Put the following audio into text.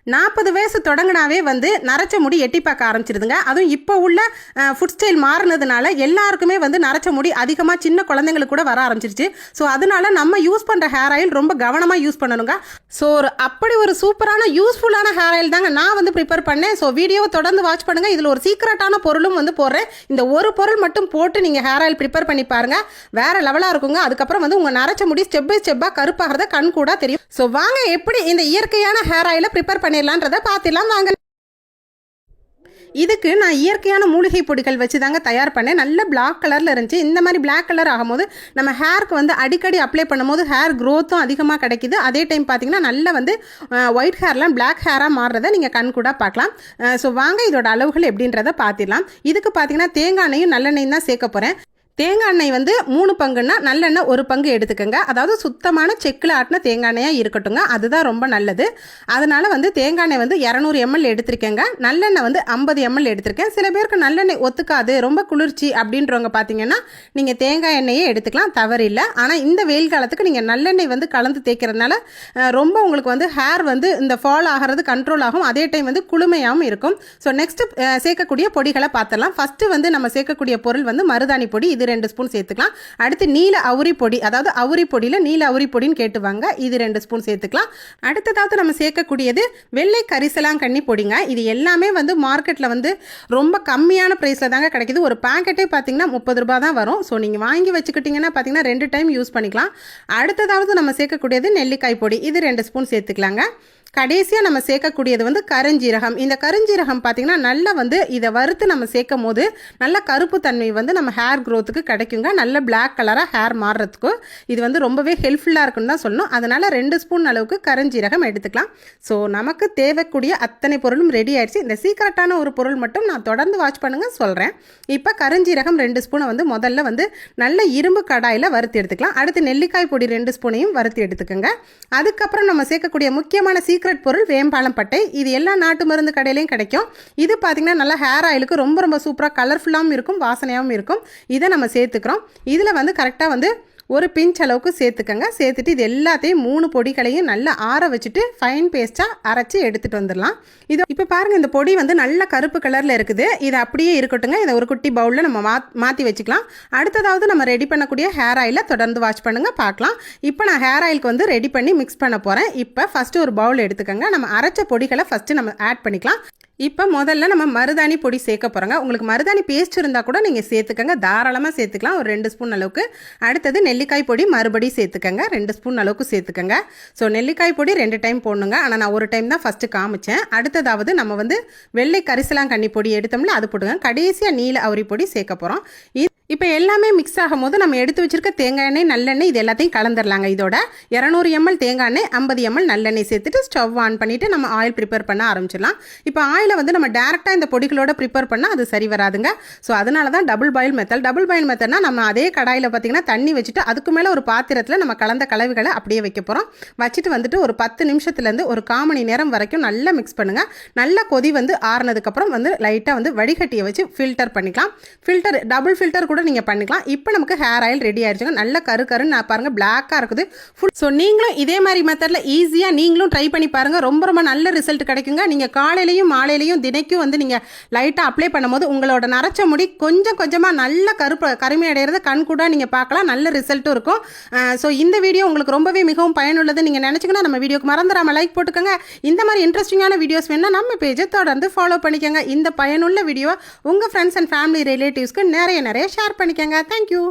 40 வயசு தொடங்கினாவே வந்து நரைச்ச முடி எட்டி பார்க்க ஆரம்பிச்சிருதுங்க. அதுவும் இப்போ உள்ள ஃபுட் ஸ்டைல் மாறினதுனால எல்லாருக்குமே வந்து நரைச்ச முடி அதிகமாக சின்ன குழந்தைங்களுக்கு கூட வர ஆரம்பிச்சிருச்சு. ஸோ அதனால நம்ம யூஸ் பண்ணுற ஹேர் ஆயில் ரொம்ப கவனமாக யூஸ் பண்ணணுங்க. ஸோ அப்படி ஒரு சூப்பரான யூஸ்ஃபுல்லான ஹேர் ஆயில் தாங்க நான் வந்து ப்ரிப்பேர் பண்ணேன். ஸோ வீடியோவை தொடர்ந்து வாட்ச் பண்ணுங்கள். இதில் ஒரு சீக்ரெட்டான பொருளும் வந்து போடுறேன். இந்த ஒரு பொருள் மட்டும் போட்டு நீங்கள் ஹேர் ஆயில் ப்ரிப்பேர் பண்ணி பாருங்கள், வேறு லெவலாக இருக்குங்க. அதுக்கப்புறம் வந்து உங்கள் நரைச்ச முடி ஸ்டெப் பை ஸ்டெப்பாக கருப்பாகிறத கண் கூட தெரியும். ஸோ வாங்க எப்படி இந்த இயற்கையான ஹேர் ஆயிலை ப்ரிப்பேர் பண்ணிடலான்றதை பார்த்துலாம் வாங்க. இதுக்கு நான் இயற்கையான மூலிகை பொடிகள் வச்சு தாங்க தயார் பண்ணேன். நல்ல பிளாக் கலரில் இருந்துச்சு. இந்த மாதிரி பிளாக் கலர் ஆகும்போது நம்ம ஹேருக்கு வந்து அடிக்கடி அப்ளை பண்ணும்போது ஹேர் க்ரோத்தும் அதிகமாக கிடைக்குது. அதே டைம் பார்த்தீங்கன்னா நல்ல வந்து ஒயிட் ஹேர்லாம் பிளாக் ஹேராக மாறுறதை நீங்கள் கண் கூட பார்க்கலாம். ஸோ வாங்க இதோட அளவுகள் எப்படின்றத பார்த்திடலாம். இதுக்கு பார்த்தீங்கன்னா தேங்காய் எண்ணெயும் நல்லெண்ணெயும் தான் சேர்க்க போகிறேன். தேங்காய் எண்ணெய் வந்து 3 பங்குன்னா நல்லெண்ணெய் 1 பங்கு எடுத்துக்கோங்க. அதாவது சுத்தமான செக்கில் ஆட்டின தேங்காய் எண்ணெயாக இருக்கட்டுங்க, அதுதான் ரொம்ப நல்லது. அதனால் வந்து தேங்காய் எண்ணெய் வந்து 200 ml எடுத்திருக்கேங்க. நல்லெண்ணெய் வந்து 50 ml எடுத்திருக்கேன். சில பேருக்கு நல்லெண்ணெய் ஒத்துக்காது, ரொம்ப குளிர்ச்சி அப்படின்றவங்க பார்த்தீங்கன்னா நீங்கள் தேங்காய் எண்ணெயே எடுத்துக்கலாம், தவறில்லை. ஆனால் இந்த வெயில் காலத்துக்கு நீங்கள் நல்லெண்ணெய் வந்து கலந்து தேய்க்கிறதுனால ரொம்ப உங்களுக்கு வந்து ஹேர் வந்து இந்த ஃபால் ஆகிறது கண்ட்ரோல் ஆகும். அதே டைம் வந்து குளுமையாகவும் இருக்கும். ஸோ நெக்ஸ்ட்டு சேர்க்கக்கூடிய பொடிகளை பார்த்துடலாம். ஃபஸ்ட்டு வந்து நம்ம சேர்க்கக்கூடிய பொருள் வந்து மருதாணி பொடி. இது 2 ஸ்பூன் சேர்த்துக்கலாம். அடுத்து நீல அவுரி பொடி, அதாவது அவுரி பொடியில் நீல அவுரி பொடின்னு கேட்டுவாங்க, இது 2 ஸ்பூன் சேர்த்துக்கலாம். அடுத்ததாவது நம்ம சேர்க்கக்கூடியது வெள்ளை கரிசலாங்கண்ணி பொடிங்க. இது எல்லாமே வந்து மார்க்கெட்டில் வந்து ரொம்ப கம்மியான ப்ரைஸில் தாங்க கிடைக்கிது. ஒரு பேக்கெட்டே பார்த்தீங்கன்னா 30 ரூபா தான் வரும். ஸோ நீங்கள் வாங்கி வச்சுக்கிட்டிங்கன்னா பார்த்தீங்கன்னா 2 டைம் யூஸ் பண்ணிக்கலாம். அடுத்ததாவது நம்ம சேர்க்கக்கூடியது நெல்லிக்காய் பொடி, இது 2 ஸ்பூன் சேர்த்துக்கலாங்க. கடைசியாக நம்ம சேர்க்கக்கூடியது வந்து கருஞ்சீரகம். இந்த கருஞ்சீரகம் பார்த்திங்கன்னா நல்லா வந்து இதை வறுத்து நம்ம சேர்க்கும் போது நல்ல கருப்பு தன்மை வந்து நம்ம ஹேர் க்ரோத்துக்கு கிடைக்குங்க. நல்ல பிளாக் கலராக ஹேர் மாறுறதுக்கு இது வந்து ரொம்பவே ஹெல்ப்ஃபுல்லாக இருக்குன்னு தான் சொல்லணும். அதனால் 2 ஸ்பூன் அளவுக்கு கருஞ்சீரகம் எடுத்துக்கலாம். ஸோ நமக்கு தேவைக்கூடிய அத்தனை பொருளும் ரெடி ஆயிடுச்சு. இந்த சீக்ரெட்டான ஒரு பொருள் மட்டும் நான் தொடர்ந்து வாட்ச் பண்ணுங்க சொல்கிறேன். இப்போ கருஞ்சீரகம் 2 ஸ்பூனை வந்து முதல்ல வந்து நல்ல இரும்பு கடாயில் வறுத்து எடுத்துக்கலாம். அடுத்து நெல்லிக்காய் பொடி 2 ஸ்பூனையும் வறுத்து எடுத்துக்கோங்க. அதுக்கப்புறம் நம்ம சேர்க்கக்கூடிய முக்கியமான சீக்ரெட் பொருள் வேம்பாலம் பட்டை. இது எல்லா நாட்டு மருந்து கடையிலையும் கிடைக்கும். இது பார்த்தீங்கன்னா நல்லா ஹேர் ஆயிலுக்கு ரொம்ப சூப்பராக கலர்ஃபுல்லாகவும் இருக்கும், வாசனையாகவும் இருக்கும். இதை நம்ம சேர்த்துக்கிறோம். இதில் வந்து கரெக்டாக வந்து ஒரு பிஞ்ச் அளவுக்கு சேர்த்துக்கங்க. சேர்த்துட்டு இது எல்லாத்தையும் 3 பொடிகளையும் நல்லா ஆற வச்சுட்டு ஃபைன் பேஸ்ட்டாக அரைச்சி எடுத்துகிட்டு வந்துடலாம். இது இப்போ பாருங்கள், இந்த பொடி வந்து நல்ல கருப்பு கலரில் இருக்குது. இது அப்படியே இருக்கட்டுங்க. இதை ஒரு குட்டி பவுலில் நம்ம மாற்றி வச்சுக்கலாம். அடுத்ததாவது நம்ம ரெடி பண்ணக்கூடிய ஹேர் ஆயிலை தொடர்ந்து வாட்ச் பண்ணுங்கள், பார்க்கலாம். இப்போ நான் ஹேர் ஆயிலுக்கு வந்து ரெடி பண்ணி மிக்ஸ் பண்ண போகிறேன். இப்போ ஃபஸ்ட்டு ஒரு பவுல் எடுத்துக்கோங்க. நம்ம அரைச்ச பொடிகளை ஃபஸ்ட்டு நம்ம ஆட் பண்ணிக்கலாம். இப்போ முதல்ல நம்ம மருதாணி பொடி சேர்க்க போகிறோங்க. உங்களுக்கு மருதாணி பேஸ்ட் இருந்தால் கூட நீங்கள் சேர்த்துக்கங்க, தாராளமாக சேர்த்துக்கலாம், ஒரு 2 ஸ்பூன் அளவுக்கு. அடுத்தது நெல்லிக்காய் பொடி மறுபடியும் சேர்த்துக்கங்க, 2 ஸ்பூன் அளவுக்கு சேர்த்துக்கங்க. ஸோ நெல்லிக்காய் பொடி 2 டைம் போடணுங்க. ஆனால் நான் ஒரு டைம் தான் ஃபஸ்ட்டு காமிச்சேன். அடுத்ததாவது நம்ம வந்து வெள்ளை கரிசலாங்கண்ணி பொடி எடுத்தோம்ல, அது போட்டுங்க. கடைசியாக நீல அவுரி பொடி சேர்க்க போகிறோம். இப்போ எல்லாமே மிக்ஸ் ஆகும் போது நம்ம எடுத்து வச்சிருக்க தேங்காய் எண்ணெய் நல்லெண்ணெய் இது எல்லாத்தையும் கலந்துடலாங்க. இதோட 200 ml தேங்காய் எண்ணெய் 50 ml நல்லெண்ணெய் சேர்த்துட்டு ஸ்டவ் ஆன் பண்ணிவிட்டு நம்ம ஆயில் ப்ரிப்பேர் பண்ண ஆரம்பிச்சிடலாம். இப்போ ஆயிலை வந்து நம்ம டேரெக்டாக இந்த பொடிகளோட ப்ரிப்பேர் பண்ணால் அது சரி வராதுங்க. ஸோ அதனால தான் double boil method. Double boil மெத்தட்னா நம்ம அதே கடாயில் பார்த்திங்கன்னா தண்ணி வச்சுட்டு அதுக்கு மேலே ஒரு பாத்திரத்தில் நம்ம கலந்த கலவைகளை அப்படியே வைக்க போகிறோம். வச்சுட்டு வந்துட்டு ஒரு 10 நிமிஷத்துலேருந்து ஒரு 1/4 மணி நேரம் வரைக்கும் நல்லா மிக்ஸ் பண்ணுங்கள். நல்லா கொதி வந்து ஆறுனதுக்கப்புறம் வந்து லைட்டாக வந்து வடிகட்டியை வச்சு ஃபில்டர் பண்ணிக்கலாம். ஃபில்டர் டபுள் ஃபில்டர் கூட நீங்கள் பண்ணிக்கலாம். இப்போ நமக்கு ஹேர் ஆயில் ரெடி ஆயிடுச்சுங்க. நல்ல கருன்னு நான் பாருங்கள், பிளாக்காக இருக்குது ஃபுல். ஸோ நீங்களும் இதே மாதிரி மெத்தடில் ஈஸியாக நீங்களும் ட்ரை பண்ணி பாருங்கள். ரொம்ப நல்ல ரிசல்ட் கிடைக்குங்க. நீங்கள் காலையிலையும் மாலையிலையும் தினைக்கும் வந்து நீங்கள் லைட்டாக அப்ளை பண்ணும்போது உங்களோட நரைச்ச முடி கொஞ்சமாக நல்ல கருமை அடைகிறத கண் கூட நீங்கள் பார்க்கலாம். நல்ல ரிசல்ட்டும் இருக்கும். ஸோ இந்த வீடியோ உங்களுக்கு ரொம்பவே மிகவும் பயனுள்ளது நீங்கள் நினச்சிங்கன்னா நம்ம வீடியோக்கு மறந்துடாமல் லைக் போட்டுக்கோங்க. இந்த மாதிரி இன்ட்ரெஸ்டிங்கான வீடியோஸ் வேணால் நம்ம பேஜை தொடர்ந்து ஃபாலோ பண்ணிக்கோங்க. இந்த பயனுள்ள வீடியோ உங்கள் ஃப்ரெண்ட்ஸ் அண்ட் ஃபேமிலி ரிலேட்டிவ்ஸ்க்கு நிறைய ஷேர் பண்ணிக்கங்க. தேங்க்யூ.